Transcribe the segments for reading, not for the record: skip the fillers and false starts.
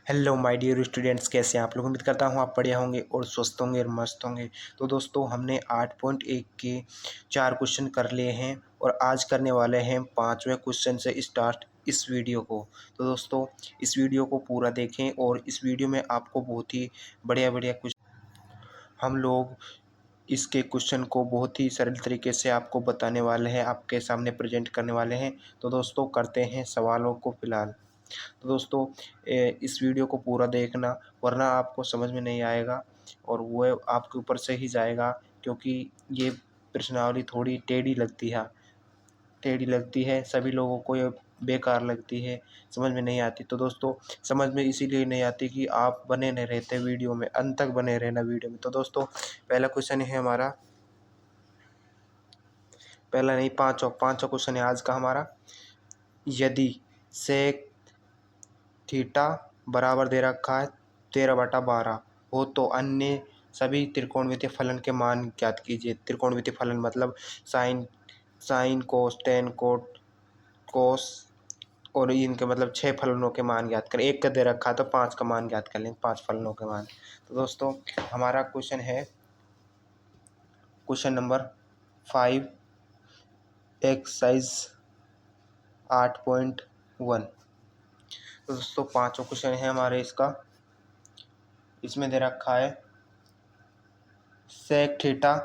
Hello my dear students, कैसे हैं आप लोग। उम्मीद करता हूँ आप बढ़िया होंगे और स्वस्थ होंगे और मस्त होंगे। तो दोस्तों हमने 8.1 के 4 क्वेश्चन कर लिए हैं और आज करने वाले हैं 5वें क्वेश्चन से स्टार्ट इस वीडियो को। तो दोस्तों इस वीडियो को पूरा देखें और इस वीडियो में आपको बहुत ही बढ़िया बढ़िया क्वेश्चन हम लोग इसके क्वेश्चन को बहुत ही सरल तरीके से आपको बताने वाले हैं, आपके सामने प्रेजेंट करने वाले हैं। तो दोस्तों करते हैं सवालों को फिलहाल। तो दोस्तों इस वीडियो को पूरा देखना, वरना आपको समझ में नहीं आएगा और वो आपके ऊपर से ही जाएगा, क्योंकि ये प्रश्नावली थोड़ी टेढ़ी लगती है सभी लोगों को, ये बेकार लगती है, समझ में नहीं आती। तो दोस्तों समझ में इसीलिए नहीं आती कि आप बने नहीं रहते वीडियो में, अंत तक बने रहना वीडियो में। तो दोस्तों पहला क्वेश्चन है हमारा, पहला नहीं पाँचवा क्वेश्चन है आज का हमारा। यदि सेक थीटा बराबर दे रखा है 13/12 हो तो अन्य सभी त्रिकोणमितीय फलन के मान ज्ञात कीजिए। त्रिकोणमितीय फलन मतलब साइन कोस टेन कोट कोस, और इनके मतलब 6 फलनों के मान ज्ञात करें। एक का दे रखा है तो 5 का मान ज्ञात कर लें, 5 फलनों के मान। तो दोस्तों हमारा क्वेश्चन है क्वेश्चन नंबर 5 एक्सरसाइज 8.1। तो दोस्तों 5वां क्वेश्चन है हमारे इसका, इसमें दे रखा है सेक थीटा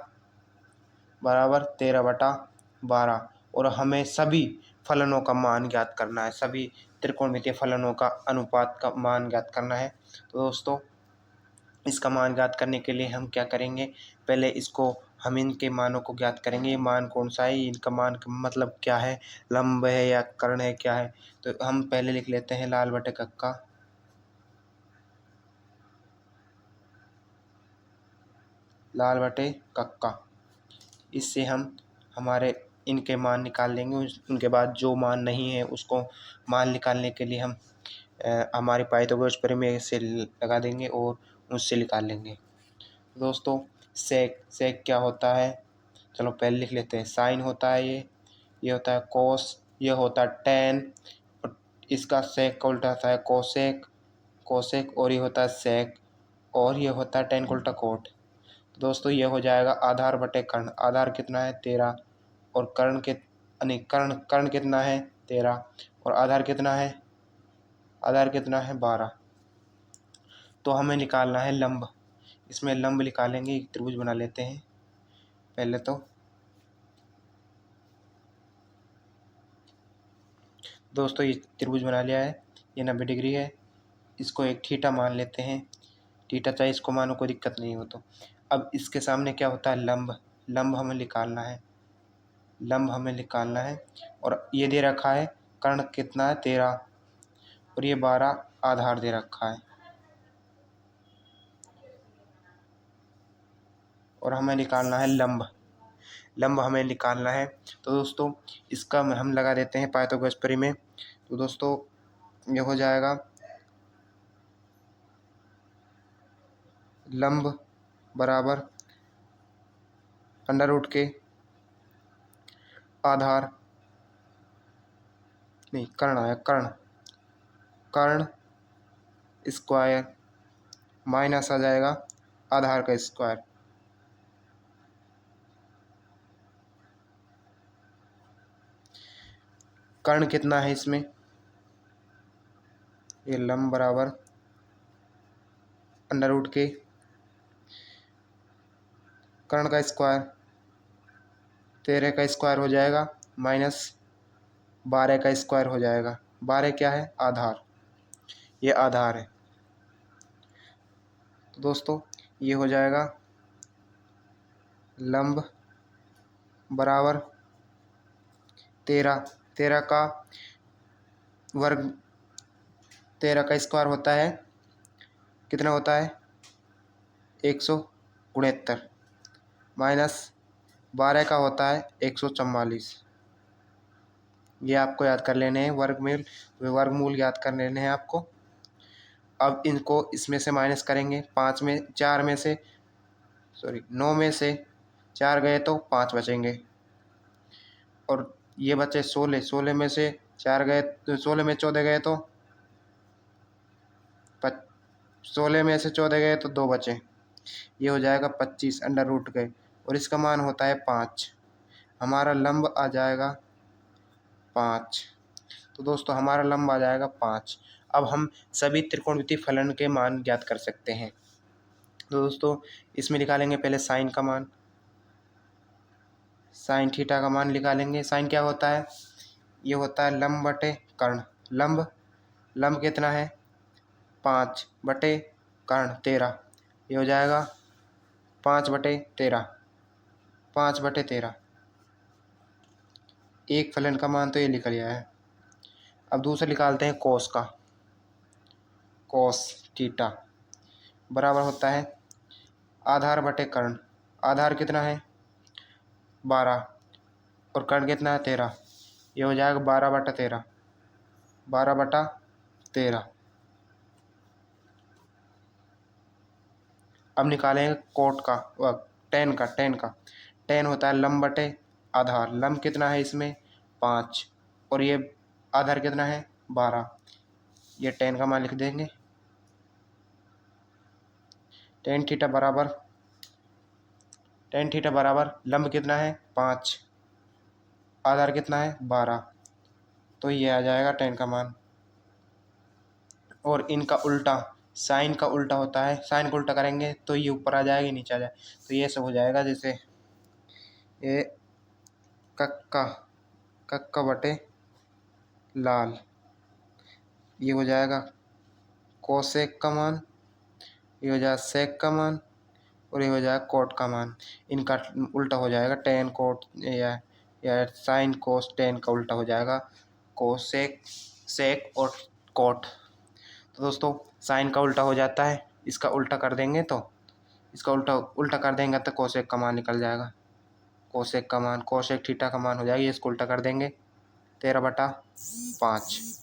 बराबर 13/12 और हमें सभी फलनों का मान ज्ञात करना है, सभी त्रिकोणमितीय फलनों का अनुपात का मान ज्ञात करना है। तो दोस्तों इसका मान ज्ञात करने के लिए हम क्या करेंगे, पहले इसको हम इनके मानों को ज्ञात करेंगे। ये मान कौन सा है, इनका मान मतलब क्या है, लंब है या कर्ण है, क्या है। तो हम पहले लिख लेते हैं लाल बटे कक्का, लाल बटे कक्का। इससे हम हमारे इनके मान निकाल लेंगे। उनके बाद जो मान नहीं है उसको मान निकालने के लिए हम हमारे पाइथागोरस प्रमेय से लगा देंगे और उससे निकाल लेंगे। दोस्तों सेक क्या होता है, चलो पहले लिख लेते हैं। साइन होता है ये होता है कोस, ये होता है टेन, और इसका सेक का उल्टा होता है कोसेक, और ये होता है सेक, और ये होता है टेन का उल्टा कोट। दोस्तों ये हो जाएगा आधार बटे कर्ण। आधार कितना है 13, और कर्ण कितना है 13, और आधार कितना है 12। तो हमें निकालना है लंब। इसमें लंब निकालेंगे, एक त्रिभुज बना लेते हैं पहले। तो दोस्तों ये त्रिभुज बना लिया है, ये 90 डिग्री है। इसको एक थीटा मान लेते हैं, थीटा चाहे इसको मानो, कोई दिक्कत नहीं हो। तो अब इसके सामने क्या होता है लंब हमें निकालना है। और ये दे रखा है कर्ण कितना है 13, और ये 12 आधार दे रखा है, और हमें निकालना है लंब हमें निकालना है। तो दोस्तों इसका हम लगा देते हैं पाइथागोरस प्रमेय। तो दोस्तों ये हो जाएगा लंब बराबर अंडर रूट के आधार, नहीं कर्ण आया, कर्ण स्क्वायर माइनस आ जाएगा आधार का स्क्वायर। कर्ण कितना है इसमें, ये लंब बराबर अंडर रूट के कर्ण का स्क्वायर, 13 का स्क्वायर हो जाएगा माइनस 12 का स्क्वायर हो जाएगा। 12 क्या है आधार, ये आधार है। तो दोस्तों ये हो जाएगा लंब बराबर 13 का वर्ग, 13 का स्क्वायर होता है कितना होता है 169, माइनस 12 का होता है 144। ये आपको याद कर लेने हैं, वर्गमूल याद कर लेने हैं आपको। अब इनको इसमें से माइनस करेंगे, 9 में से 4 गए तो 5 बचेंगे, और ये बचे 16 में से 4 गए तो 16 में 14 गए तो 16 में से 14 गए तो 2 बचे, ये हो जाएगा 25 अंडर रूट गए और इसका मान होता है 5। हमारा लंब आ जाएगा 5। तो दोस्तों हमारा लंब आ जाएगा 5। अब हम सभी त्रिकोणमितीय फलन के मान ज्ञात कर सकते हैं। तो दोस्तों इसमें निकालेंगे पहले साइन का मान, साइन थीटा का मान निकालेंगे। साइन क्या होता है? ये होता है लंब बटे कर्ण। लंब कितना है? 5 बटे कर्ण 13। ये हो जाएगा 5/13। 5/13 एक फलन का मान तो ये निकल गया है। अब दूसरा निकालते हैं कोस का। कोस थीटा बराबर होता है आधार बटे कर्ण। आधार कितना है? 12 और कर्ण कितना है? 13। ये हो जाएगा 12/13। 12/13। अब निकालेंगे कोट का, टेन का। टेन होता है लंब बटे आधार। लंब कितना है इसमें? 5 और ये आधार कितना है? 12। ये टेन का मान लिख देंगे। टेन थीटा बराबर लंब कितना है? 5, आधार कितना है? 12। तो ये आ जाएगा टेन का मान। और इनका उल्टा, साइन का उल्टा होता है। साइन को उल्टा करेंगे तो ये ऊपर आ जाएगा, नीचे आ जाए। तो ये सब हो जाएगा जैसे ये कक्का बटे लाल। ये हो जाएगा कोसेक का मान, ये हो जाएगा सेक का मान और ये हो जाएगा कोट का मान। इनका उल्टा हो जाएगा टेन कोट, या साइन कोस टेन का उल्टा हो जाएगा कोसेक, सेक और कोट। तो दोस्तों साइन का उल्टा हो जाता है, इसका उल्टा कर देंगे तो इसका उल्टा कर देंगे तो कोसेक का मान निकल जाएगा। कोसेक का मान, कोसेक थीटा का मान हो जाएगा, इसको उल्टा कर देंगे 13/5।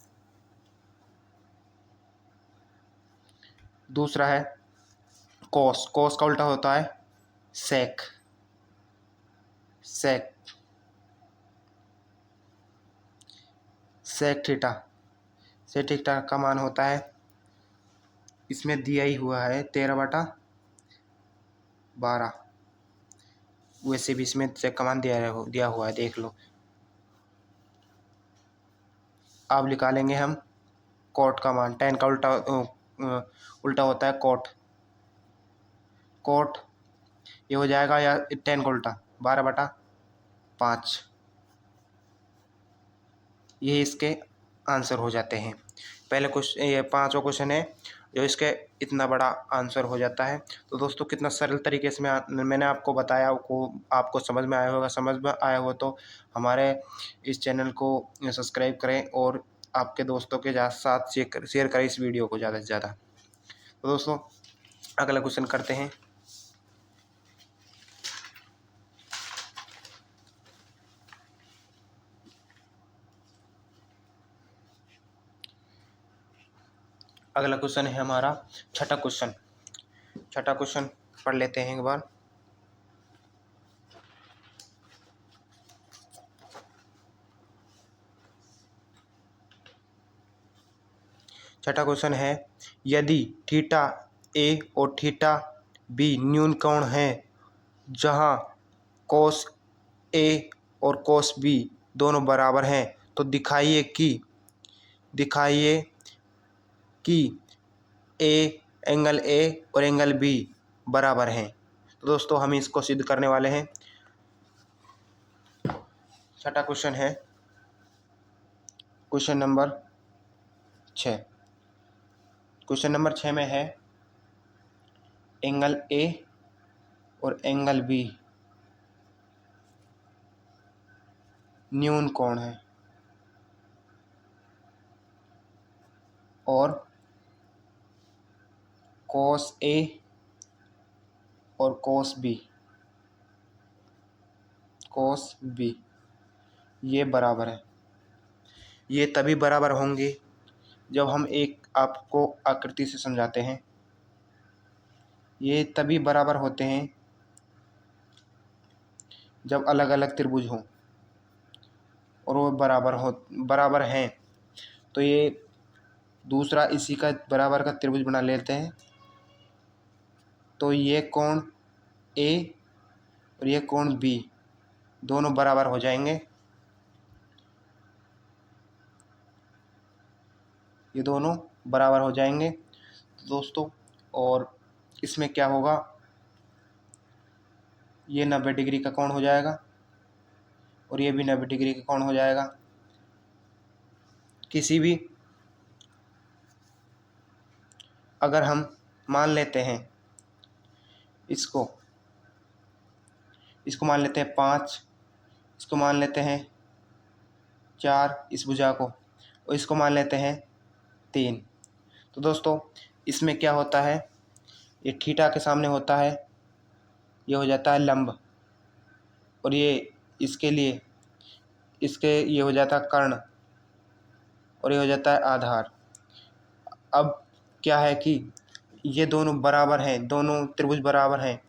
दूसरा है कोस। कोस का उल्टा होता है सेक। सेक थीटा का मान होता है, इसमें दिया ही हुआ है 13/12। वैसे भी इसमें सेक का मान दिया हुआ है, देख लो। अब निकालेंगे हम कोट का मान। टेन का उल्टा होता है कोट। ये हो जाएगा या टेन का उल्टा 12/5। ये इसके आंसर हो जाते हैं। पहले क्वेश्चन, ये 5वां क्वेश्चन है जो इसके इतना बड़ा आंसर हो जाता है। तो दोस्तों कितना सरल तरीके से मैंने आपको बताया, आपको समझ में आया होगा। समझ में आया हो तो हमारे इस चैनल को सब्सक्राइब करें और आपके दोस्तों के साथ शेयर करें इस वीडियो को ज़्यादा से ज़्यादा। तो दोस्तों अगला क्वेश्चन करते हैं। अगला क्वेश्चन है हमारा छठा क्वेश्चन पढ़ लेते हैं एक बार। छठा क्वेश्चन है, यदि थीटा ए और थीटा बी न्यून कोण है जहां कोस ए और कोस बी दोनों बराबर हैं, तो दिखाइए कि एंगल ए और एंगल बी बराबर हैं। तो दोस्तों हम इसको सिद्ध करने वाले हैं। छठा क्वेश्चन है क्वेश्चन नंबर 6। क्वेश्चन नंबर 6 में है एंगल ए और एंगल बी न्यून कोण है और कोस ए और कोस बी ये बराबर है। ये तभी बराबर होंगे जब हम एक आपको आकृति से समझाते हैं। ये तभी बराबर होते हैं जब अलग अलग त्रिभुज हों और वो बराबर हैं। तो ये दूसरा इसी का बराबर का त्रिभुज बना लेते हैं। तो ये कोण ए और ये कोण बी दोनों बराबर हो जाएंगे। ये दोनों बराबर हो जाएंगे दोस्तों। और इसमें क्या होगा, ये 90 डिग्री का कोण हो जाएगा और ये भी 90 डिग्री का कोण हो जाएगा। किसी भी अगर हम मान लेते हैं इसको मान लेते हैं 5, इसको मान लेते हैं 4 इस भुजा को, और इसको मान लेते हैं 3। तो दोस्तों इसमें क्या होता है, ये थीटा के सामने होता है, ये हो जाता है लंब, और ये इसके लिए ये हो जाता है कर्ण, और ये हो जाता है आधार। अब क्या है कि ये दोनों बराबर हैं, दोनों त्रिभुज बराबर हैं,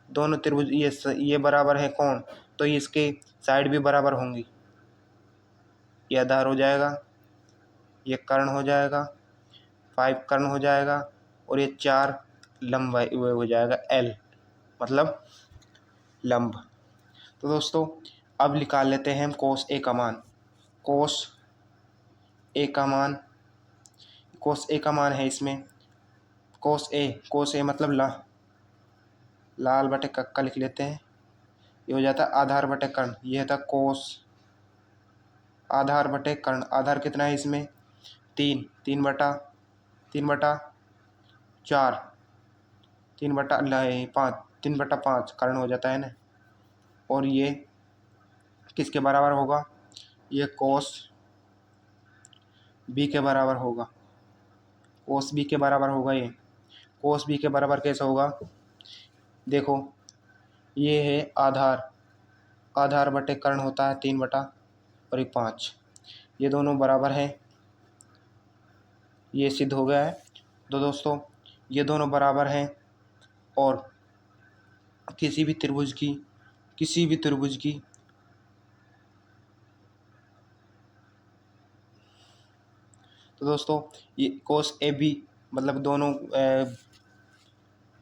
दोनों त्रिभुज ये बराबर है कोण, तो इसके साइड भी बराबर होंगी। ये आधार हो जाएगा, ये कर्ण हो जाएगा, 5 कर्ण हो जाएगा, और ये 4 लंब हो जाएगा एल, मतलब लंब। तो दोस्तों अब निकाल लेते हैं हम कोस ए का मान। कोस ए का मान है इसमें कोस ए मतलब लाल बटे कक्का लिख लेते हैं। ये हो जाता है आधार बटे कर्ण, ये होता कोस आधार बटे कर्ण। आधार कितना है इसमें 3, 3/4, 3/5 कर्ण हो जाता है ना। और ये किसके बराबर होगा, ये कोस बी के बराबर होगा। कोस बी के बराबर होगा। ये कोस बी के बराबर कैसे होगा, देखो ये है आधार बटे कर्ण होता है 3/5, ये दोनों बराबर हैं, ये सिद्ध हो गया है। तो दोस्तों ये दोनों बराबर हैं, और किसी भी त्रिभुज की तो दोस्तों ये कोस ए बी मतलब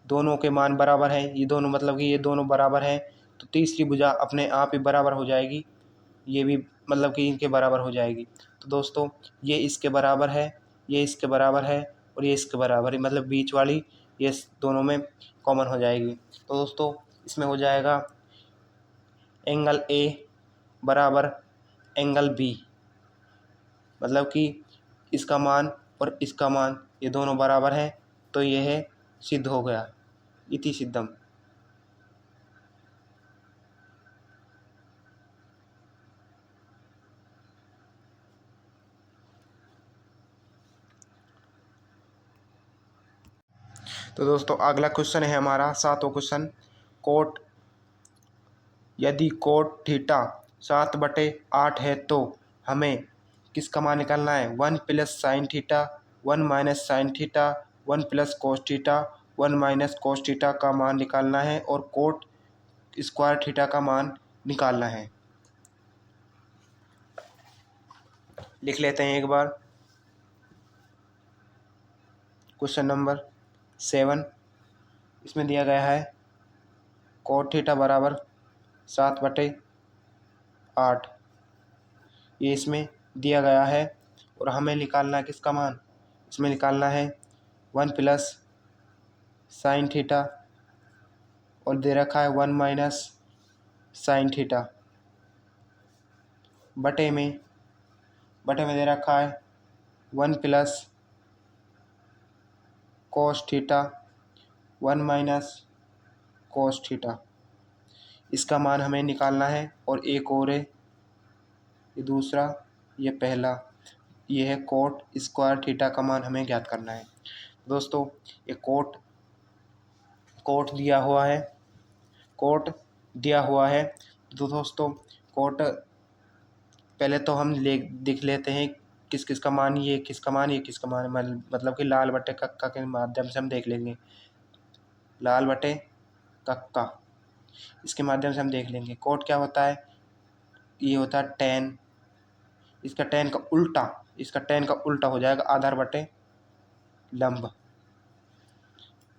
दोनों के मान बराबर हैं, ये दोनों मतलब कि ये दोनों बराबर हैं, तो तीसरी भुजा अपने आप ही बराबर हो जाएगी, ये भी मतलब कि इनके बराबर हो जाएगी। तो दोस्तों ये इसके बराबर है, ये इसके बराबर है, और ये इसके बराबर है, मतलब बीच वाली ये दोनों में कॉमन हो जाएगी। तो दोस्तों इसमें हो जाएगा एंगल ए बराबर एंगल बी, मतलब कि इसका मान और इसका मान ये दोनों बराबर हैं, तो यह सिद्ध हो गया, इति सिद्धम। तो दोस्तों अगला क्वेश्चन है हमारा 7वां क्वेश्चन। कोट यदि कोट थीटा 7/8 है तो हमें किसका मान निकालना है, 1 + sin theta, 1 - sin theta, 1 + cos theta, 1 - cos theta का मान निकालना है, और कोट स्क्वायर थीटा का मान निकालना है। लिख लेते हैं एक बार। क्वेश्चन नंबर 7 इसमें दिया गया है कोट थीटा बराबर 7/8, ये इसमें दिया गया है, और हमें निकालना है किसका मान, इसमें निकालना है 1 + sin थीटा, और दे रखा है 1 - sin थीटा, बटे में दे रखा है 1 + cos थीटा, 1 - cos थीटा। इसका मान हमें निकालना है, और एक और है, ये दूसरा, ये पहला, ये है कोट स्क्वायर थीटा का मान हमें ज्ञात करना है। दोस्तों ये कोट दिया हुआ है, तो दोस्तों कोट पहले तो हम दिख लेते हैं किस किस का मान, ये किसका मान, ये किसका मान, मतलब कि लाल बटे कक्का के माध्यम से हम देख लेंगे। लाल बटे कक्का इसके माध्यम से हम देख लेंगे। कोट क्या होता है, ये होता है tan, इसका tan का उल्टा हो जाएगा आधार बटे लंब।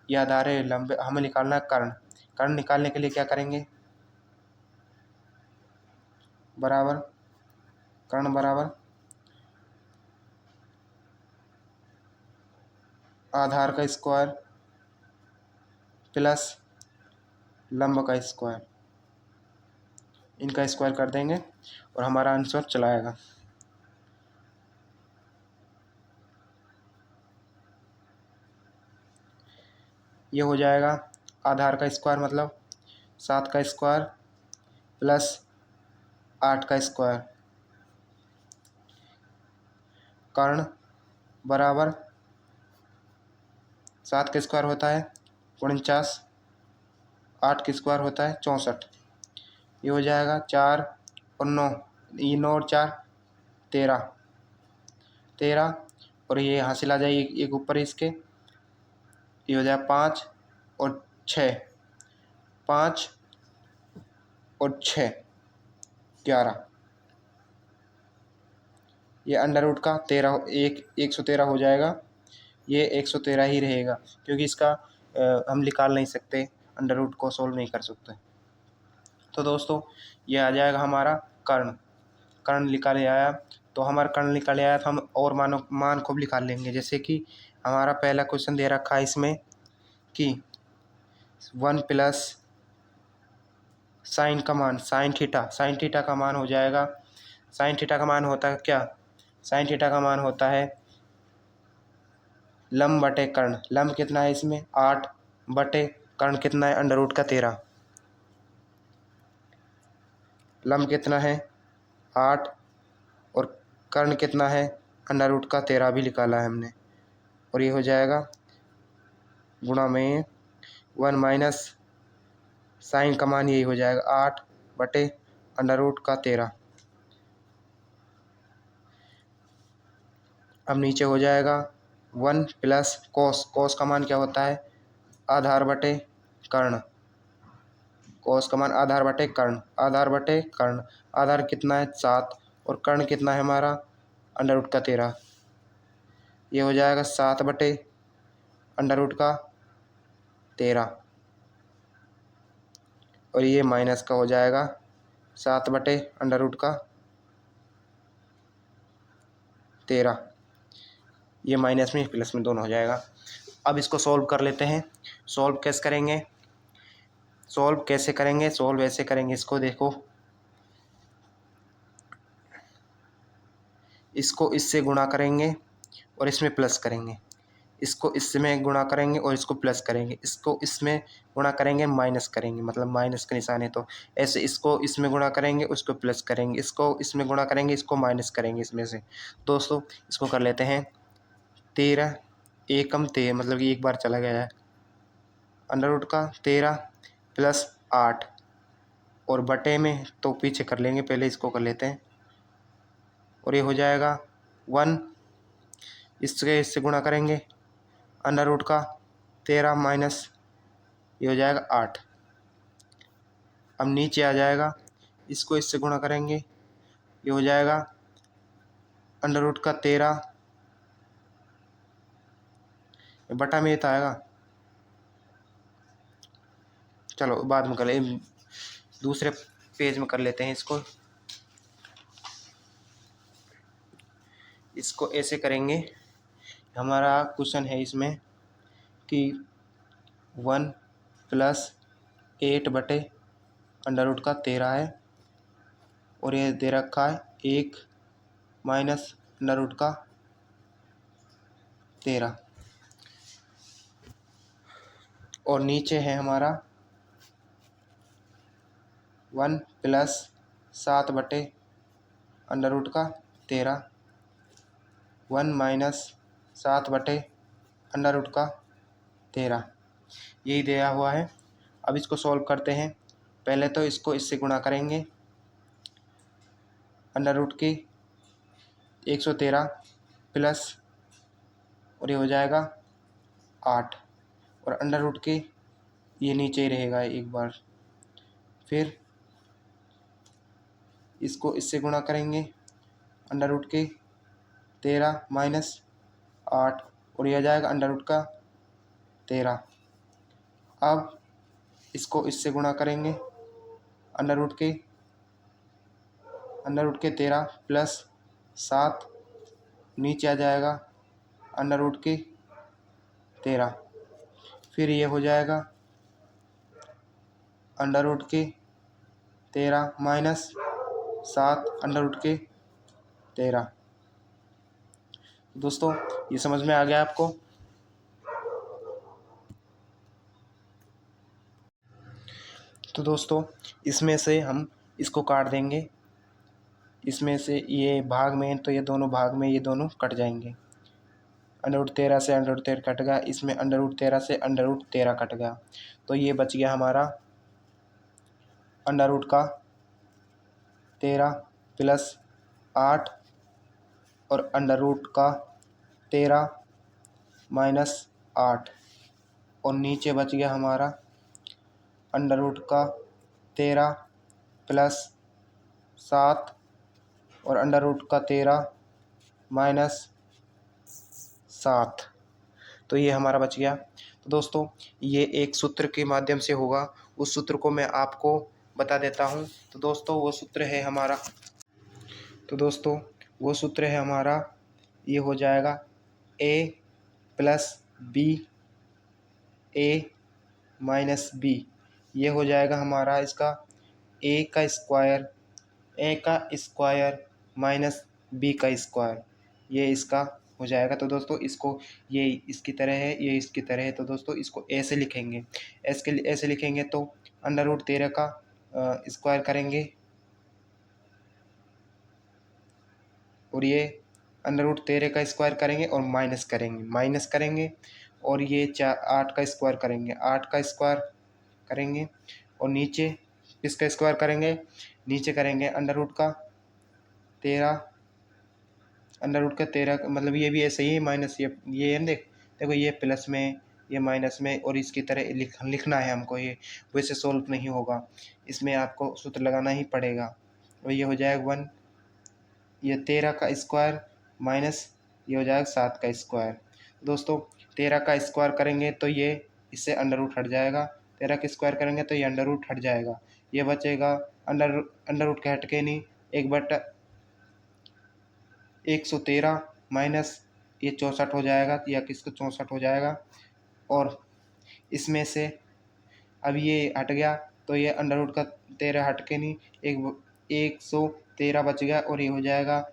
ये आधार है लंबे, हमें निकालना है कर्ण। कर्ण निकालने के लिए क्या करेंगे, बराबर कर्ण बराबर आधार का स्क्वायर प्लस लंब का स्क्वायर, इनका स्क्वायर कर देंगे और हमारा आंसर चला आएगा। ये हो जाएगा आधार का स्क्वायर मतलब 7 का स्क्वायर प्लस 8 का स्क्वायर, कर्ण बराबर 7 का स्क्वायर होता है 49, 8 का स्क्वायर होता है 64। ये हो जाएगा 4 और 9, ये 9 और 4 13, 13 और ये हासिल आ जाएगी एक ऊपर इसके, ये हो जाएगा 5 और 6, 5 और 6 11, ये अंडर रूट का 13 113 हो जाएगा। ये 113 ही रहेगा क्योंकि इसका हम निकाल नहीं सकते, अंडर रूट को सोल्व नहीं कर सकते। तो दोस्तों ये आ जाएगा हमारा कर्ण। कर्ण निकाले आया, तो हमारा कर्ण निकाले आया तो हम और मान को भी निकाल लेंगे। जैसे कि हमारा पहला क्वेश्चन दे रखा है इसमें कि 1 प्लस साइन का मान, साइन थीटा का मान हो जाएगा, साइन थीटा का मान होता है क्या, साइन थीटा का मान होता है लंब बटे कर्ण। लंब कितना है इसमें 8 बटे कर्ण कितना है अंडर रूट का 13। लंब कितना है 8 और कर्ण कितना है अंडर रूट का 13 भी निकाला है हमने, और ये हो जाएगा गुणा में 1 माइनस साइन का मान यही हो जाएगा 8 बटे अंडर रूट का 13। अब नीचे हो जाएगा 1 प्लस कोस, कोस का मान क्या होता है आधार बटे कर्ण, कोस का मान आधार बटे कर्ण, आधार बटे कर्ण, आधार कितना है 7 और कर्ण कितना है हमारा अंडर रूट का 13। ये हो जाएगा 7 बटे अंडर रूट का 13 और ये माइनस का हो जाएगा 7 बटे अंडर रूट का 13। ये माइनस में प्लस में दोनों हो जाएगा। अब इसको सॉल्व कर लेते हैं। सॉल्व कैसे करेंगे, सॉल्व कैसे करेंगे, सॉल्व ऐसे करेंगे, इसको देखो, इसको इससे गुणा करेंगे और इसमें प्लस करेंगे, इसको इसमें गुणा करेंगे और इसको प्लस करेंगे, इसको इसमें गुणा करेंगे माइनस करेंगे, मतलब माइनस का निशान है तो ऐसे इसको इसमें गुणा करेंगे उसको प्लस करेंगे, इसको इसमें गुणा करेंगे इसको माइनस करेंगे इसमें से। दोस्तों इसको कर लेते हैं 13 एकम 13 मतलब कि एक बार चला गया है अंडर रूट का 13 प्लस 8 और बटे में तो पीछे कर लेंगे, पहले इसको कर लेते हैं और ये हो जाएगा 1, इससे गुणा करेंगे अंडर रूट का 13 माइनस ये हो जाएगा 8। अब नीचे आ जाएगा, इसको इससे गुणा करेंगे, ये हो जाएगा अंडर रूट का 13 बटा में तो आएगा, चलो बाद में कर ले, दूसरे पेज में कर लेते हैं इसको। इसको ऐसे करेंगे, हमारा क्वेश्चन है इसमें कि 1 प्लस 8 बटे अंडर रूट का 13 है और ये दे रखा है 1 माइनस अंडर रूट का 13 और नीचे है हमारा 1 प्लस 7 बटे अंडर रूट का 13, 1 माइनस 7 बटे अंडर रूट का 13, यही दिया हुआ है। अब इसको सॉल्व करते हैं। पहले तो इसको इससे गुणा करेंगे, अंडर रूट की 113 प्लस और ये हो जाएगा 8 और अंडर रूट की ये नीचे ही रहेगा एक बार, फिर इसको इससे गुणा करेंगे अंडर रूट की 13 माइनस 8 और यह आ जाएगा अंडर रूट का 13 अब इसको इससे गुणा करेंगे, अंडर रूट के 13 प्लस 7 नीचे आ जाएगा अंडर रूट के 13, फिर ये हो जाएगा अंडर रूट के 13 माइनस 7 अंडर रूट के 13। दोस्तों ये समझ में आ गया आपको? तो दोस्तों इसमें से हम इसको काट देंगे, इसमें से ये भाग में तो ये दोनों भाग में ये दोनों कट जाएंगे। अंडर रूट 13 से अंडर रूट 13 कट गया, इसमें अंडर रूट 13 से अंडर रूट 13 कट गया, तो ये बच गया हमारा अंडर रूट का 13 प्लस 8 और अंडर रूट का 13 माइनस 8, और नीचे बच गया हमारा अंडर रूट का 13 प्लस 7 और अंडर रूट का 13 माइनस 7। तो ये हमारा बच गया। तो दोस्तों ये एक सूत्र के माध्यम से होगा, उस सूत्र को मैं आपको बता देता हूँ। तो दोस्तों वो सूत्र है हमारा, ये हो जाएगा a plus B A minus B. ये हो जाएगा हमारा इसका a का स्क्वायर माइनस b का स्क्वायर, ये इसका हो जाएगा। तो दोस्तों इसको, ये इसकी तरह है, ये इसकी तरह है, तो दोस्तों इसको ऐसे लिखेंगे, ऐसे लिखेंगे तो अंडर रूट 13 का स्क्वायर करेंगे और ये अंडर रूट 13 का स्क्वायर करेंगे और माइनस करेंगे और ये 8 का स्क्वायर करेंगे, 8 का स्क्वायर करेंगे और नीचे इसका स्क्वायर करेंगे, नीचे करेंगे अंडर रूट का 13 मतलब ये भी ऐसे ही माइनस, ये देखो ये प्लस में, ये माइनस में, और इसकी तरह लिखना है हमको, ये वैसे सोल्व नहीं होगा, इसमें आपको सूत्र लगाना ही पड़ेगा। और ये हो जाएगा 1, ये 13 का स्क्वायर माइनस ये हो जाएगा 7 का स्क्वायर। दोस्तों 13 का स्क्वायर करेंगे तो ये इससे अंडर रूट हट जाएगा, 13 का स्क्वायर करेंगे तो ये अंडर रूट हट जाएगा, ये बचेगा अंडर रूट के हट के नहीं, 1/113 माइनस ये 64 हो जाएगा, या किसको 64 हो जाएगा। और इसमें से अब ये हट गया तो ये अंडर रूट का 13 हट के नहीं, 113 बच गया और ये हो जाएगा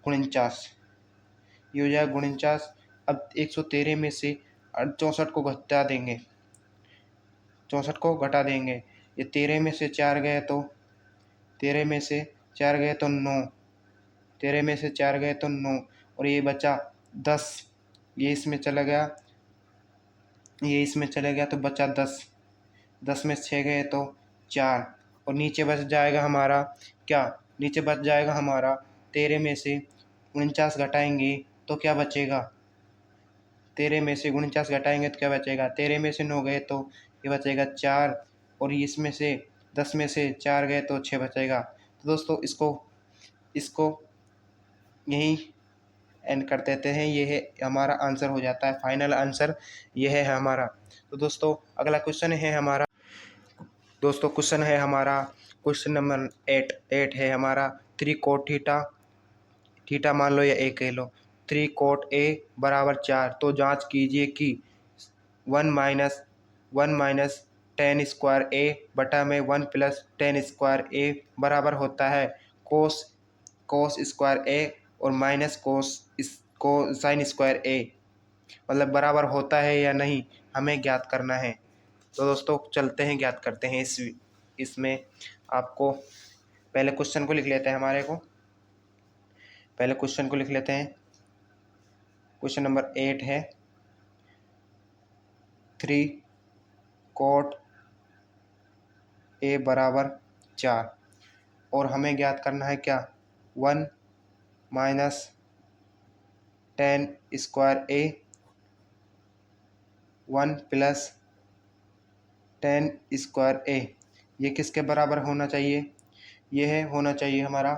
49, ये हो जाएगा 49। अब 113 में से 64 को घटा देंगे, 64 को घटा देंगे, ये 13 में से 4 गए तो 13 में से 4 गए तो 9, 13 में से 4 गए तो 9 और ये बचा 10, ये इसमें चला गया, ये इसमें चले गया तो बचा 10, 10 में 6 गए तो 4 और नीचे बच जाएगा हमारा क्या, नीचे बच जाएगा हमारा 13 में से 49 घटाएंगे तो क्या बचेगा, 13 में से 49 घटाएंगे तो क्या बचेगा, 13 में से 9 गए तो ये बचेगा 4 और इसमें से 10 में से 4 गए तो 6 बचेगा। तो दोस्तों इसको यहीं एंड कर देते हैं, ये है हमारा आंसर हो जाता है, फाइनल आंसर ये है हमारा। तो दोस्तों अगला क्वेश्चन है हमारा, क्वेश्चन नंबर 8 है हमारा, 3 कोट थीटा मान लो या ए कह लो, 3 कोट ए बराबर 4, तो जांच कीजिए कि 1 माइनस टेन स्क्वायर ए बटा में 1 प्लस टेन स्क्वायर ए बराबर होता है कोस स्क्वायर ए और माइनस साइन स्क्वायर ए, मतलब बराबर होता है या नहीं हमें ज्ञात करना है। तो दोस्तों चलते हैं ज्ञात करते हैं। इसमें आपको पहले क्वेश्चन को लिख लेते हैं, क्वेश्चन नंबर 8 है, 3 कोट ए बराबर 4 और हमें ज्ञात करना है क्या, 1 माइनस टेन स्क्वायर ए 1 प्लस टेन स्क्वायर ए, ये किसके बराबर होना चाहिए, यह होना चाहिए हमारा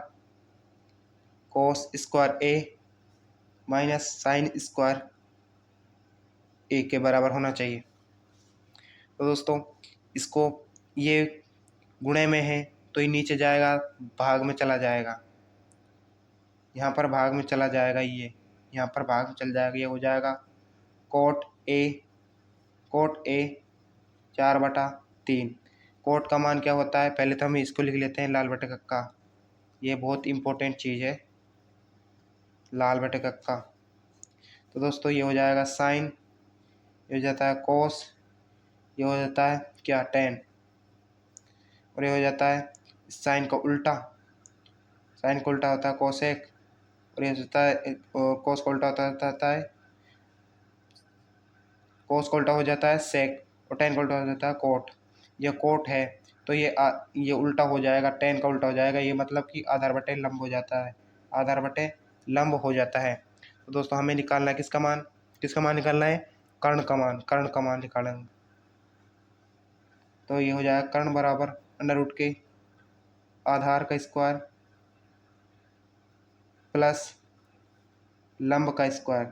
कोस स्क्वायर ए माइनस साइन स्क्वायर ए के बराबर होना चाहिए। तो दोस्तों इसको, ये गुणे में है तो ये नीचे जाएगा, भाग में चला जाएगा, यहाँ पर भाग में चला जाएगा, ये यहाँ पर भाग में चल जाएगा, ये हो जाएगा कोट ए 4/3। कोट का मान क्या होता है, पहले तो हम इसको लिख लेते हैं लाल बटे कक्का, ये बहुत इंपॉर्टेंट चीज़ है, लाल बटे कक्का। तो दोस्तों ये हो जाएगा साइन, ये हो जाता है कोस, ये हो जाता है क्या टेन, और ये हो जाता है साइन का उल्टा, साइन का उल्टा होता है कोसेक, और ये होता है कोस का उल्टा होता है कोस का उल्टा हो जाता है सेक, और टेन का उल्टा हो जाता है कोट। ये कोट है तो ये उल्टा हो जाएगा, टेन का उल्टा हो जाएगा, ये मतलब कि आधार बटे लंब हो जाता है, आधार बटे लंब हो जाता है। तो दोस्तों हमें निकालना है किसका मान निकालना है, कर्ण का मान निकालेंगे। तो ये हो जाएगा कर्ण बराबर अंडर रूट के आधार का स्क्वायर प्लस लंब का स्क्वायर।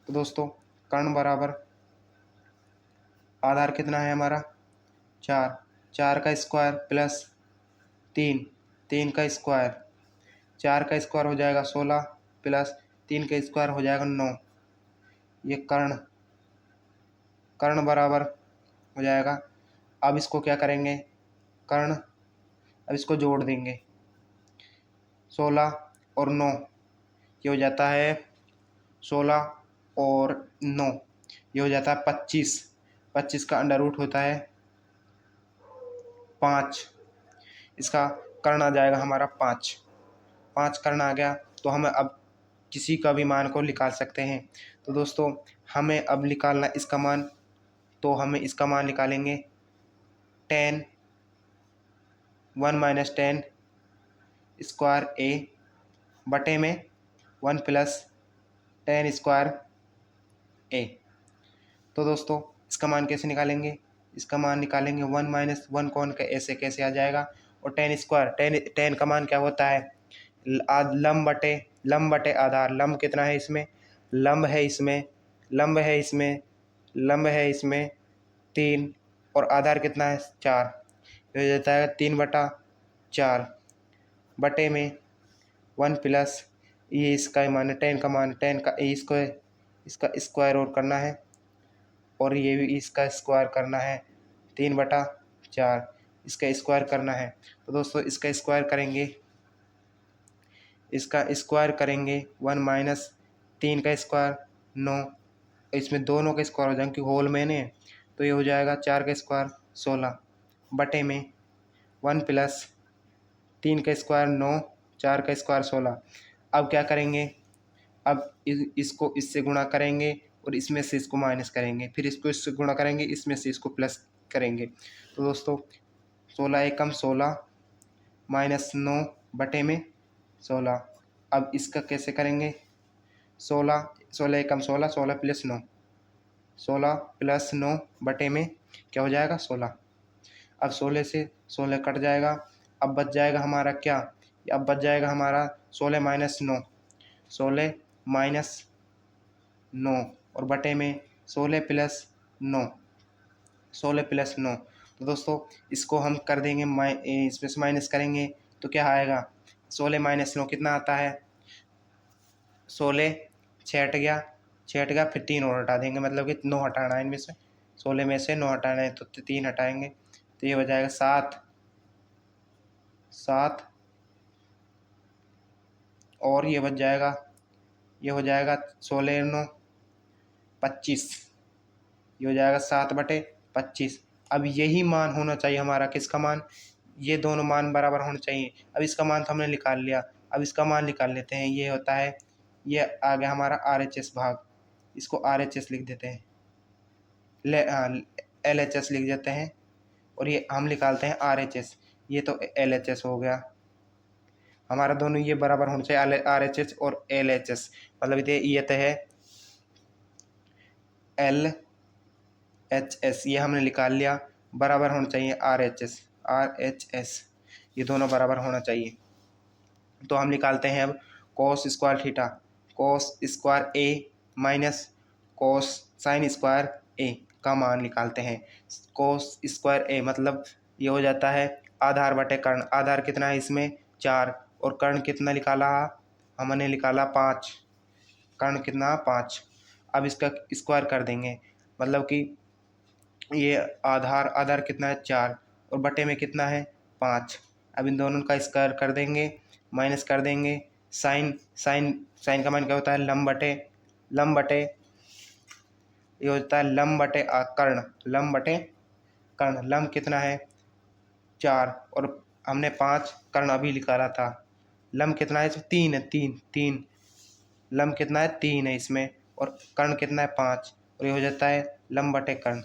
तो दोस्तों कर्ण बराबर आधार कितना है हमारा 4 का स्क्वायर प्लस 3 का स्क्वायर, 4 का स्क्वायर हो जाएगा 16 प्लस 3 का स्क्वायर हो जाएगा 9। ये कर्ण बराबर हो जाएगा। अब इसको क्या करेंगे, अब इसको जोड़ देंगे, 16 और 9, ये हो जाता है 16 और 9, ये हो जाता है 25 का अंडर रूट होता है 5, इसका कर्ण आ जाएगा हमारा 5 कर्ण आ गया। तो हम अब किसी का भी मान को निकाल सकते हैं। तो दोस्तों हमें अब निकालना इसका मान, तो हमें इसका मान निकालेंगे 10 1 - 10 स्क्वायर ए बटे में 1 प्लस 10 स्क्वायर ए। तो दोस्तों इसका मान कैसे निकालेंगे, इसका मान निकालेंगे 1 - 1 कौन का ऐसे कैसे आ जाएगा, और 10 स्क्वायर 10 का मान क्या होता है, लंब बटे आधार। लंब कितना है इसमें, लंब है इसमें 3, और आधार कितना है 4, हो जाता है 3/4 बटे में 1 प्लस ये इसका मान है 10 का मान, 10 का इसका स्क्वायर और करना है, और ये भी इसका स्क्वायर करना है 3/4, इसका स्क्वायर करना है। तो दोस्तों इसका स्क्वायर करेंगे 1 - 3 का स्क्वायर 9, इसमें दोनों का स्क्वायर हो जाएगा क्योंकि होल मैंने है, तो ये हो जाएगा 4 का स्क्वायर 16 बटे में 1 प्लस 3 का स्क्वायर 9, 4 का स्क्वायर 16। अब क्या करेंगे, अब इसको इससे गुणा करेंगे और इसमें से इसको माइनस करेंगे, फिर इसको इससे गुणा करेंगे, इसमें से इसको प्लस करेंगे। तो दोस्तों 16 एकम 16 माइनस 9 बटे में 16। अब इसका कैसे करेंगे, 16 एकम 16, 16 प्लस 9, 16 प्लस 9 बटे में क्या हो जाएगा 16। अब 16 से 16 कट जाएगा, अब बच जाएगा हमारा क्या, अब बच जाएगा हमारा 16 माइनस 9, 16 माइनस 9 और बटे में 16 प्लस 9, 16 प्लस 9। तो दोस्तों इसको हम कर देंगे, इसमें से माइनस करेंगे तो क्या आएगा, 16 माइनस 9 कितना आता है, 16 छठ गया, फिर 3 और हटा देंगे, मतलब कि 9 हटाना है इनमें से, 16 में से 9 हटाना है तो 3 हटाएंगे, तो ये हो जाएगा 7 और ये बच जाएगा, ये हो जाएगा 16 9 25, ये हो जाएगा 7/25। अब यही मान होना चाहिए हमारा, किसका मान, ये दोनों मान बराबर होने चाहिए। अब इसका मान तो हमने निकाल लिया, अब इसका मान निकाल लेते हैं। ये होता है, ये आ गया हमारा RHS भाग, इसको RHS लिख देते हैं, LHS लिख देते हैं, और ये हम निकालते हैं RHS, ये तो LHS हो गया हमारा, दोनों ये बराबर होने चाहिए RHS और LHS, मतलब ये तो है LHS, ये हमने निकाल लिया, बराबर होना चाहिए RHS, ये दोनों बराबर होना चाहिए। तो हम निकालते हैं अब cos square theta, cos square A minus cos sine square A, का मान निकालते हैं। कोस स्क्वायर ए मतलब ये हो जाता है आधार बटे कर्ण। आधार कितना है इसमें 4 और कर्ण कितना निकाला हमने निकाला 5। कर्ण कितना 5। अब इसका स्क्वायर कर देंगे मतलब कि ये आधार कितना है 4 और बटे में कितना है 5। अब इन दोनों का स्क्वायर कर देंगे माइनस कर देंगे। साइन साइन साइन का मान क्या होता है लम बटे ये होता है लम बटे कर्ण। लम कितना है 4 और हमने 5 कर्ण अभी निकाला था। लम कितना है 3 है 3 लम कितना है 3 है इसमें और कर्ण कितना है 5 और ये हो जाता है लम बटे कर्ण।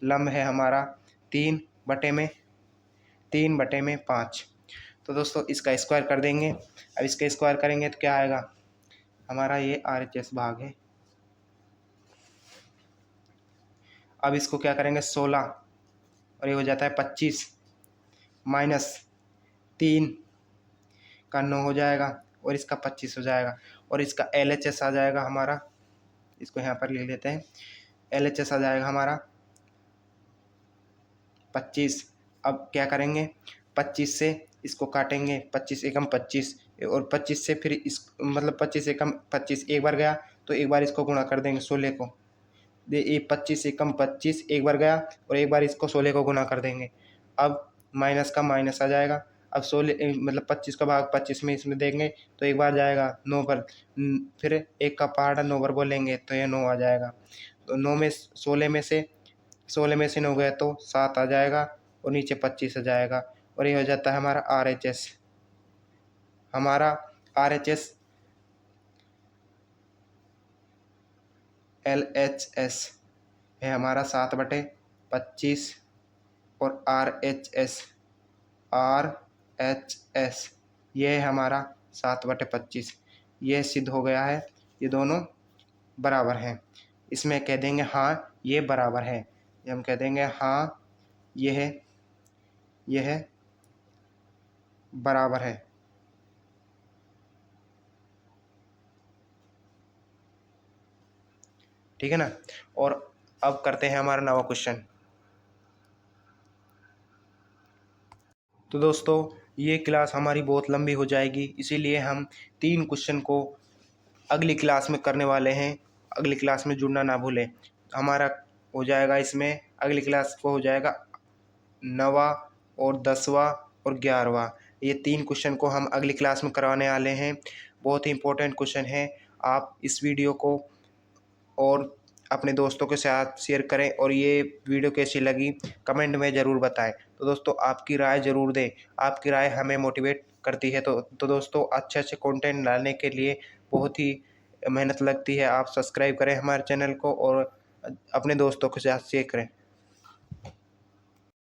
लम है हमारा 3/5। तो दोस्तों इसका स्क्वायर कर देंगे। अब इसका स्क्वायर करेंगे तो क्या आएगा हमारा ये RHS भाग है। अब इसको क्या करेंगे 16 और ये हो जाता है 25 माइनस 3 का 9 हो जाएगा और इसका 25 हो जाएगा और इसका LHS आ जाएगा हमारा। इसको यहाँ पर लिख लेते हैं। LHS आ जाएगा हमारा 25। अब क्या करेंगे 25 से इसको काटेंगे 25 एकम 25 और 25 से फिर इस मतलब 25 एकम 25 एक बार गया तो एक बार इसको गुणा कर देंगे 16 को। ये 25 एकम 25 एक बार गया और एक बार इसको 16 को गुणा कर देंगे। अब माइनस का माइनस आ जाएगा। अब 16 मतलब 25 का भाग 25 में इसमें देंगे तो एक बार जाएगा 9 पर, फिर एक का पहाड़ा 9 पर बोलेंगे तो ये 9 आ जाएगा। तो 9 में 16 में से 9 गया तो 7 आ जाएगा और नीचे 25 आ जाएगा और ये हो जाता है हमारा RHS। हमारा RHS LHS है हमारा 7/25 और RHS ये है हमारा 7/25। ये सिद्ध हो गया है ये दोनों बराबर हैं। इसमें कह देंगे हाँ ये बराबर है। ये हम कह देंगे हाँ यह बराबर है। ठीक है ना। और अब करते हैं हमारा नवा क्वेश्चन। तो दोस्तों ये क्लास हमारी बहुत लंबी हो जाएगी इसीलिए हम 3 क्वेश्चन को अगली क्लास में करने वाले हैं। अगली क्लास में जुड़ना ना भूलें। हमारा हो जाएगा इसमें अगली क्लास को हो जाएगा 9वां और 10वां और 11वां। ये 3 क्वेश्चन को हम अगली क्लास में करवाने वाले हैं। बहुत ही इंपॉर्टेंट क्वेश्चन है। आप इस वीडियो को और अपने दोस्तों के साथ शेयर करें और ये वीडियो कैसी लगी कमेंट में ज़रूर बताएं। तो दोस्तों आपकी राय ज़रूर दें। आपकी राय हमें मोटिवेट करती है। तो दोस्तों अच्छे कंटेंट डालने के लिए बहुत ही मेहनत लगती है। आप सब्सक्राइब करें हमारे चैनल को और अपने दोस्तों के साथ शेयर करें।